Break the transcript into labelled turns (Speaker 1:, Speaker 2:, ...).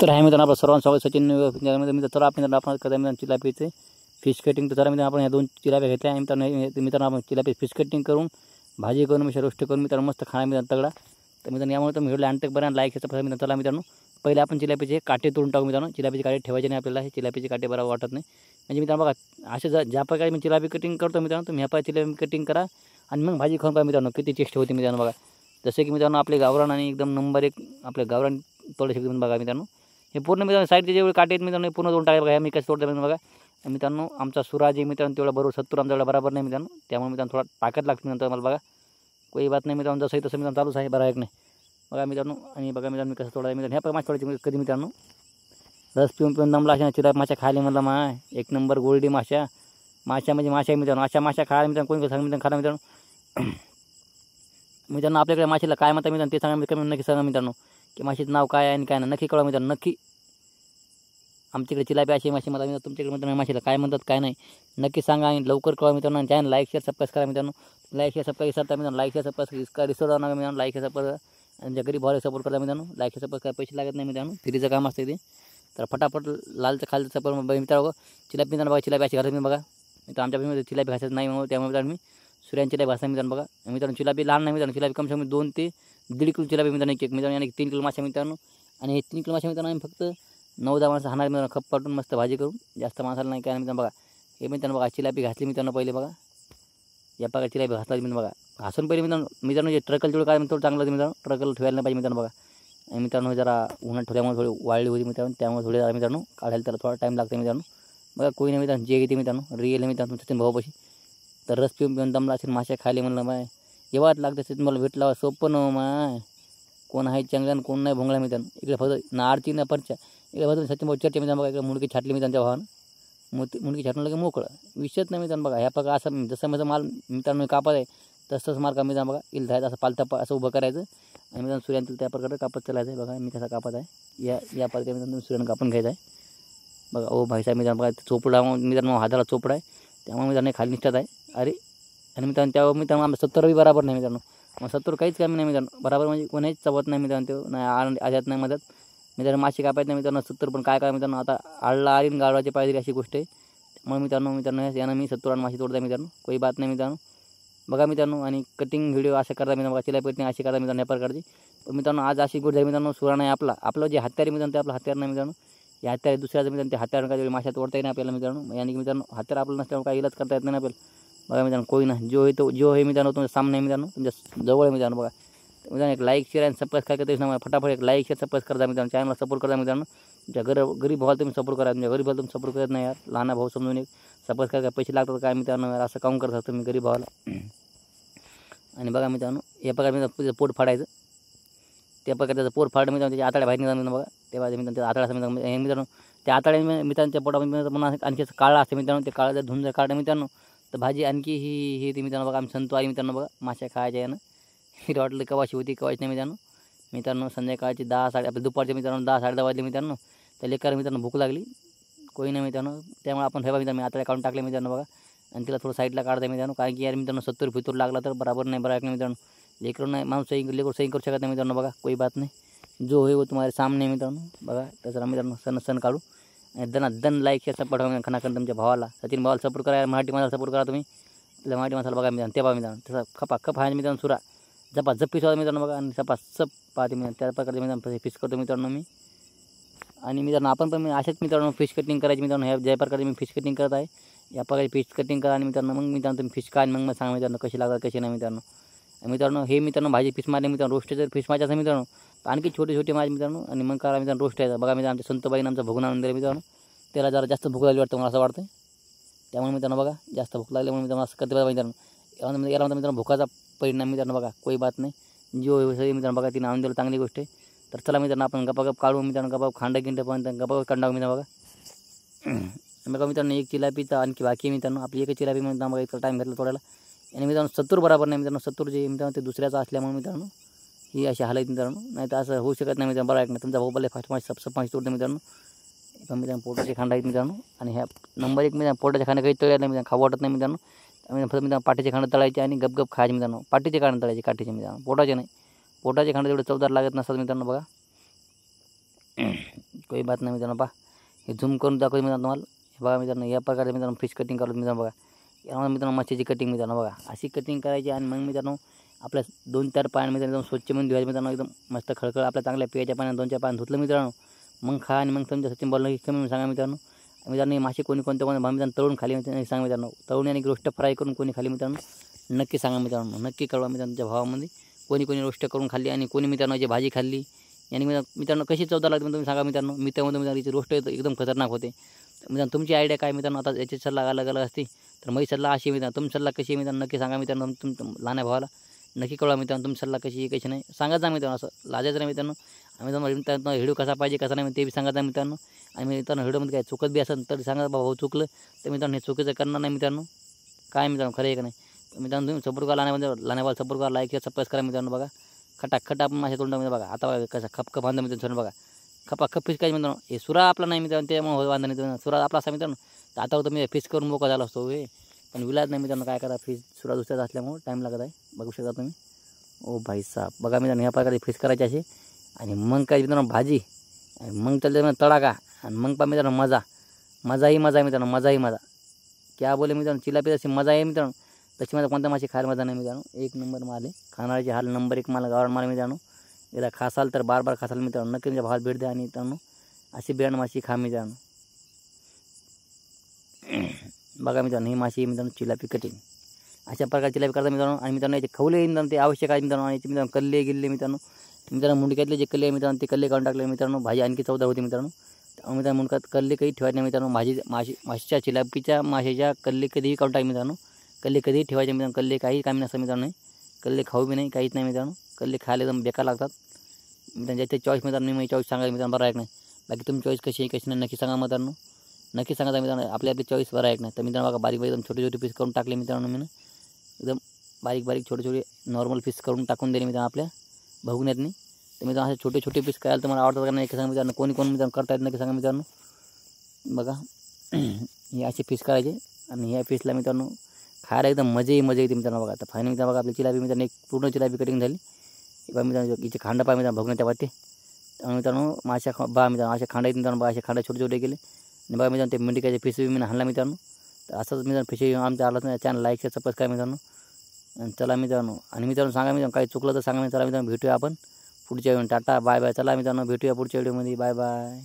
Speaker 1: तर आहे मित्रांनो आपलं सर्वांचं स्वागत सचिन मी तर आपण करता मित्रांनो चिलापीचे फिश कटिंग. तर जरा मित्रांनो आपण या 2 चिलाप्या घेतल्या आणि मित्रांनो आपण चिलापी फिश कटिंग करून भाजी करून मी रोस्ट करून मित्रांनो मस्त खाणं मित्रांनो तगडा. तर मित्रांनो यामुळे तुम्ही व्हिडिओला अंत पर्यंत लाईक याचा मित्रांनो चला मित्रांनो पहिले आपण चिलापीचे काटे तोडून टाकू मित्रांनो. चिलापीचे काटे ठेवायचे नाही आपल्याला, हे चिलापीचे काटे बरोबर वाटत नाही. म्हणजे मित्रांनो बघा असे ज्या प्रकारे मी चिलापी कटिंग करतो मित्रांनो तुम्ही ह्या प्रकारे चिलापी कटिंग करा आणि मग भाजी खाऊन पहा मित्रांनो किती टेस्ट होते मित्रांनो. बघा जसे की मित्रांनो आपले गावरान आणि एकदम नंबर 1 आपले गावरान तोडू शकतो बघा मित्रांनो. हे पूर्ण मित्रांनो साईडचे जेवढे काटे आहेत मित्रांनो पूर्ण तोडून टाकायचे. बघा मी कसं तोडतो बघा मित्रांनो. आमचा सुराज आहे मित्रांनो तेवढा बरोबर 70 आमच्याकडे बरोबर नाही मित्रांनो. त्यामुळे मित्रांनो थोडा ताकद लागते नंतर मला. बघा कोई बात नाही मित्रांनो, जसंही तसं मित्रांनो चालूच आहे बरं आहे की नाही. बघा मित्रांनो आणि बघा मित्रांनो मी कसं तोडायचं मित्रांनो. ह्या प्रमाणे तोडायची कधी मित्रांनो रस पिऊन दमला अशा चिलाप माशा खायला म्हणलं माय एक नंबर गोल्डी माशा म्हणजे माशा मित्रांनो. अशा माशा खायला मित्रांनो कोणी सांगा मित्रांनो खायला मित्रांनो. मित्रांनो आपल्याकडे माशीला काय म्हणतात मित्रांनो ते सांगा कमी नक्की सांगा मित्रांनो की माशीचं नाव काय आहे आणि काय नाही नक्की कळवा मित्रांनो. नक्की आमच्याकडे चिलापी अशी माशी मला मित्रांनो तुमच्याकडे मित्रांनो माशीला काय म्हणतात काय नाही नक्की सांगा आणि लवकर कळवा मित्रांनो. आणि चॅनल लाईक शेअर सबस्क्राईब करा मित्रांनो. लाईक शेअर सबस्क्राईब करता मित्रांनो. लाईक शेअर सबस्क्राईब इसका रिसोर्ट आणा मित्रांनो. लाईक शेअर सबस्क्राईब आणि गरीब भावाला सपोर्ट करा मित्रांनो. लाईक शेअर सबस्क्राईब पैसे लागत नाही मित्रांनो, फ्रीचं काम असते ते. तर फटाफट लालचं खालचं सपोर्ट मित्रांनो. चिलापी मित्रांनो बघा चिलापी अशी घालत मी बघा मित्रांनो. आमच्या चिलापी घासत नाही म्हणून त्यामुळे मित्रांनो मी सूर्याची चिलापी घासता मित्रांनो. बघा मित्रांनो चिलापी लहान नाही मित्रांनो. चिलापी कम से कम 2 ते 1.5 किलो चिलापी मित्रांनो एक मित्रांनो आणि 3 किलो माशा मित्रांनो. आणि हे 3 किलो माशा मित्रांनो आम्ही फक्त 9-10 माणसं हाणार मित्रांनो खप पाटून मस्त भाजी करून. जास्त माणसाला नाही काय मित्रांनो. बघा हे मित्रांनो बघा चिलापी घासली मित्रांनो पहिले बघा या प्रकारे चिलापी घासला मित्रांनो. बघा घासून पहिले मित्रांनो जे ट्रकल जेवढं काय थोडं चांगलं मित्रांनो. ट्रकल ठेवायला नाही पाहिजे मित्रांनो. बघा आणि मित्रांनो जरा उन्हात ठेवल्यामुळे थोडी वाळली होती मित्रांनो. त्यामुळे थोडे जरा मित्रांनो काढायला त्याला थोडा टाईम लागतो मित्रांनो. बघा कोणी नाही मित्रांनो जे घेते मित्रांनो रिअल मित्रांनो सचिन भाऊपाशी. तर रस पिऊन दमला असेल माशा खायला म्हणलं माय एवढं लागतं सचिन मला भेटला सोपं न माय. कोण आहे चांगला कोण नाही भोंगला मित्रांनो. इकडे फक्त ना आरती ना परच्या इकडे फक्त सचिन भाऊ चर्चा मित्रांनो. बघा इकडे मुडकी छाटली मित्रांच्या भावानं मुडकी छाटून लगे मोकळं विषयच नाही मित्रांनो. बघा ह्या प्रकार असं जसं माझं माल मित्रांनो कापत आहे तसंच माल का मित्रांनो. बघा इल धायचं असं पालता असं उभं करायचं आणि मित्रांनो सूर्यानं त्या प्रकारे कापत चालायचं आहे. बघा मी कसा कापत आहे या प्रकारे मित्रांनो सूर्यानं कापून घ्यायचं आहे. बघा ओ भाईसाहेब मित्रांनो बघा चोपडा मित्रांनो हाताला चोपडा आहे त्यामुळे मित्रांनो खाली निष्ठात आहे. अरे आणि मित्रांनो त्यावर मित्रांनो आम्हाला 70 बी बरोबर नाही मित्रांनो. मग 70 काहीच कमी नाही मित्रांनो. बरोबर म्हणजे कोणाच चवत नाही मित्रांनो. तो नाही आजात नाही मदत मित्रांनो. माशी कापायचं नाही मित्रांनो 70 पण काय मित्रांनो आता आळला आलीन गाडवाची पाहिजे अशी गोष्ट आहे. त्यामुळे मित्रांनो यानं मी 70 माशी तोडता मित्रांनो. कोई बात नाही मित्रांनो. बघा मित्रांनो आणि कटिंग व्हिडिओ अशा करता मित्रांनो. बघा चिलापी कटिंग अशी करता मित्रांनो या प्रकारची. पण मित्रांनो आज अशी गोष्ट आहे मित्रांनो सुरा नाही आपलं जे हत्यार मित्रांनो ते आपलं हत्यार नाही मित्रांनो. या हत्यार दुसऱ्याचं मित्रांनो ते हत्यार काय माशा तोडता येईल आपल्याला मित्रांनो. यानी की मित्रांनो हत्यार आपलं नसल्यामुळे काही इलाज करता येत नाही आपल्याला. बघा मित्रांनो कोई ना जो आहे मित्रांनो तुमच्या सामने मित्रांनो तुमच्या जवळ आहे मित्रांनो. बघा मित्रांनो एक लाईक शेअर आणि सबस्क्राईब करता येईल फटाफट एक लाईक शेअर सबस्क्राईब करता मित्रांनो. चॅनलला सपोर्ट करा मित्रांनो. तुमच्या गरीब भावाला तुम्ही सपोर्ट करा. तुमच्या गरीब भावाला तुम्ही सपोर्ट करत नाही यार. लहान भाऊ समजून एक सबस्क्राईब पैसे लागतात काय मित्रांनो यार असं काम करत तुम्ही गरीब भावाला. आणि बघा मित्रांनो या प्रकारे मित्रांनो पोट फाडायचं. त्या प्रकारे त्याचं पोट फाडलं मित्रांनो त्याच्या आताड्या बाहेर निघालं बघा तेव्हा मित्रांनो त्या आताड्या मित्रांनो त्या आताड्या मित्रांनो त्या पोटामध्ये पुन्हा आणखी काळा असते मित्रांनो. ते काळा जर धुंद काढलं मित्रांनो तर भाजी आणखी ही ती मित्रांनो. बघा आम्ही संतो आली मित्रांनो. बघा माशा खायच्या यानं हिरं वाटलं कवाशी होती कवाशी नाही मित्रांनो. संध्याकाळची 10 आपल्या दुपारच्या मित्रांनो 10-10:30 वाजले मित्रांनो. त्या लेकर मित्रांनो भूक लागली कोणी नाही मित्रांनो. त्यामुळे आपण ठेवा मित्रांनो आताड्या काढून टाकले मित्रांनो. बघा आणि तिला थोडं साईडला काढता मित्रांनो. कारण की यार मित्रांनो 70 फितूर लागला तर बरोबर नाही बरं नाही मित्रांनो. लेकरून नाही माणूस लेकरू सही करू शकत नाही मित्रांनो. बघा कोई बात नाही जो होय वो तुम्हाला सामने मित्रांनो. बघा त्याचा मित्रांनो सण काढू आणि दन लाईक शेअर सपोर्ट ठेवा खनाखन तुमच्या भावाला सचिन भावाला सपोर्ट करा. मराठी माणसाला सपोर्ट करा तुम्ही. आपल्या मराठी माणसाला बघा मित्रांनो ते बघा मित्रांनो तसा खप आहे मित्रांनो. सुरा जप्पी होता मित्रांनो. बघा आणि सप पाहते मित्रांनो त्या प्रकारे मित्रांनो फिश करतो मित्रांनो मी. आणि मित्रांनो आपण पण अशाच मित्रांनो फिश कटिंग करायची मित्रांनो. ह्या ज्या प्रकारे मी फिश कटिंग करत आहे या प्रकारे फिश कटिंग करा. आणि मित्रांनो मग मित्रांनो तुम्ही फिश खा आणि मग सांगा मित्रांनो कशी लागतात कशी नाही मित्रांनो. मित्रांनो हे मित्रांनो भाजी फिश मारले मित्रांनो रोस्ट जर फिश मारायचं मित्रांनो तर आणखी छोटे माझे मित्रांनो. आणि मग करा मित्रांनो रोस्ट आहे. बघा मित्रांनो आमच्या संतबाईनं आमचा भोगून आणून दिला मित्रांनो. त्याला जरा जास्त भूक लागली वाटतं मला असं वाटतं. त्यामुळे मित्रांनो बघा जास्त भूक लागल्यामुळे मित्रांनो असं करते बघा मित्रांनो. याला मित्रांनो भुकाचा परिणाम मित्रांनो. बघा कोई बात नाही जो सगळी मित्रांनो. बघा तिने आणून दिलं चांगली गोष्ट आहे. तर चला मित्रांनो आपण गपागप काढू मित्रांनो. गपागप खांड पण गपागप काढून टाकू मित्रांनो. बघा मित्रांनो एक चिलापी तर आणखी बाकी मित्रांनो. आपली एक चिलापी मित्रांनो बघा इतका टाईम घेतला थोड्याला. आणि मित्रांनो 70 बरोबर नाही मित्रांनो. 70 जे मित्रांनो ते दुसऱ्याचा असल्यामुळे मित्रांनो ही अशी हालत मित्रांनो. नाही तर असं होऊ शकत नाही मित्रांनो. बरं आहे नाही तुमचा भाऊ बोलले फास्ट माशी तोडतो मित्रांनो. पण मित्रांनो पोटाचे खांड आहेत मित्रांनो. आणि ह्या नंबर 1 मित्रांनो पोटाचे खांड काही तळले नाही मित्रांनो. खाऊ वाटत नाही मित्रांनो. त्यामुळे फक्त मित्रांनो पाठीचे खांड तळायचे आणि गपगप खायचे मित्रांनो. पाठीचे खांड तळायचे काठीचे मित्रांनो. पोटाचे नाही. पोटाचे खांड तेवढे चवदार लागत नसतात मित्रांनो. बघा कोई बात नाही मित्रांनो. पहा हे झूम करून दाखवतो मित्रांनो तुम्हाला. हे बघा मित्रांनो, या प्रकारे मित्रांनो फिश कटिंग करतो मित्रांनो. बघा यामध्ये मित्रांनो मच्छीची कटिंग मित्रांनो. बघा अशी कटिंग करायची आणि मग मित्रांनो आपल्या 2-4 पाण्यामध्ये एकदम स्वच्छ म्हणून धुवायचं मित्रांनो. एकदम मस्त खळखळ आपल्या चांगल्या पियाच्या पाण्यात 2-4 पाण्यात धुतलं मित्रांनो. मग खा आणि मग तुमच्या सचिन बोलणं की कमी सांगा मित्रांनो. मित्रांनो मासे कोणत्या मित्रांनो तळून खाली मित्रांनो सांगा मित्रांनो. तळून आणि रोस्ट फ्राय करून कोणी खाली मित्रांनो नक्की सांगा मित्रांनो. नक्की कळवा मित्रांनो तुमच्या भावामध्ये. कोणी रोस्ट करून खाल्ली आणि कोणी मित्रांनो जी भाजी खाल्ली आणि मित्रांनो कशी चवदार लागते तुम्ही सांगा मित्रांनो. मी त्यामध्ये मित्रांनो रोस्ट एकदम खतरनाक होते. मित्रांनो तुमची आयडिया काय मित्रांनो. आता याची सल्ला अलग असते तर माझी सल्ला अशी मित्रांनो. तुमची सल्ला कशी आहे मित्रांनो नक्की सांगा मित्रांनो. लहान भावाला नक्की कळवा मित्रांनो तुमची सल्ला कशी आहे कशी नाही सांगत जा मित्रांनो. असं लाजायचं नाही मित्रांनो. आम्ही मित्रांनो व्हिडिओ कसा पाहिजे कसा नाही ते बी सांगत जा मित्रांनो. आणि मित्रांनो व्हिडिओमध्ये काय चुकत बी असेल तर सांगा भाऊ चुकलं तर मित्रांनो हे चुकीचं करणार नाही मित्रांनो. काय मित्रांनो खरं आहे का नाही. मित्रांनो तुम्ही सपोर्ट करा लहान सपोर्ट करा लाईक सबस्क्राईब करा मित्रांनो. बघा खटाखट आपण मासे तोंडामध्ये बघा. आता बघा कसं खपखप बांधा मित्रांनो. बघा खपाखप फिश काय मित्रांनो. हे सुरा आपला नाही मित्रांनो त्यामुळे बांधा नाही सुरा आपला असा मित्रांनो. तर आता तुम्ही फिश करून मोकळा झाला असतो हे पण विलाज नाही मित्रांनो. काय करा फिश सुरा दुसऱ्याचा असल्यामुळे टाईम लागत आहे. बघू शकता तुम्ही. ओ भाई साहब बघा मित्रांनो ह्या प्रकारे फिश करायचे असे आणि मग काय मित्रांनो भाजी आणि मग चालते तडाका आणि मग पहा मित्रांनो मजाही मजा आहे मित्रांनो. मजाही मजा क्या बोले मित्रांनो. चिलापी अशी मजा आहे मित्रांनो. तशी माझा कोणत्या मासे खायला मजा नाही मित्रांनो. एक नंबर माल आहे. खाणाऱ्याचे हाल नंबर 1 माल गावरान माल मित्रांनो. एकदा खासाल तर बार खासाल मित्रांनो. नक्की तुमच्या भावाला भेट द्या आणि मित्रांनो अशी ब्रँड माशी खा मित्रांनो. बघा मित्रांनो ही माशी मित्रांनो चिलापी कटिंग अशा प्रकारे चिलापी करता मित्रांनो. आणि मित्रांनो याचे खवले मित्रांनो ते आवश्यक आहे मित्रांनो. आणि याचे मित्रांनो कल्ले गिल्ले मित्रांनो मुंडक्यातले जे कल्ले मित्रांनो ते कल्ले काढून टाकले मित्रांनो. भाजी आणखी चवदार होती मित्रांनो. त्यामुळे मित्रांनो मुंडकात कल्ले काही ठेवायचे नाही मित्रांनो. माशीच्या चिलापीच्या माशाच्या कल्ले कधीही काढून टाक मित्रांनो. कल्ले कधीही ठेवायचे मित्रांनो. कल्ले काही कामी नसतं मित्रांनो. कल्ले खाऊ बी नाही काहीच नाही मित्रांनो. कल्ले खायला एकदम बेकार लागतात मित्रांनो. ज्याचे चॉईस मित्रांनो मी चॉईस सांगा मित्रांनो बरं आहे नाही. बाकी तुमची चॉईस कशी आहे कशी नाही नक्की सांगा मित्रांनो. नक्की सांगा मित्रांनो. आपली चॉईस बरं आहे नाही. तर मित्रांनो बघा बारीक एकदम छोटे पीस करून टाकले मित्रांनो. मी एकदम बारीक छोटे नॉर्मल पीस करून टाकून दिले मित्रांनो आपल्या बघण्यातनी. तर मित्रांनो असे छोटे पीस करायला तुम्हाला आवडतात का नाही सांगा मित्रांनो. कोण मित्रांनो करता येत नाही सांगा मित्रांनो. बघा हे असे पीस करायचे आणि ह्या पीसला मित्रांनो खायला एकदम मजा येते मित्रांनो. बघा आता फायनल मित्रांनो बघा आपली चिलापी मित्रांनो एक पूर्ण चिलापी कटिंग झाली. बघा मित्रांनो हिचे खांड पहा मित्रांनो बघण्याच्या वाटे. त्यामुळे मित्रांनो माशा बा मित्रांनो असे खांड आहेत मित्रांनो. बघा असे खांड छोटे केले आणि बघा मित्रांनो ते मेंढिकाचे पीस मी हाणला मित्रांनो. तर असंच मित्रांनो फिश आमच्या आलाच नाही. चॅनल लाईक शेअर सबस्क्राईब मित्रांनो. आणि चला मित्रांनो आणि मित्रांनो सांगा मित्रांनो काही चुकलं तर सांगा मित्रांनो. भेटूया आपण पुढच्या व्हिडिओ. टाटा बाय चला मित्रांनो भेटूया पुढच्या व्हिडिओमध्ये. बाय.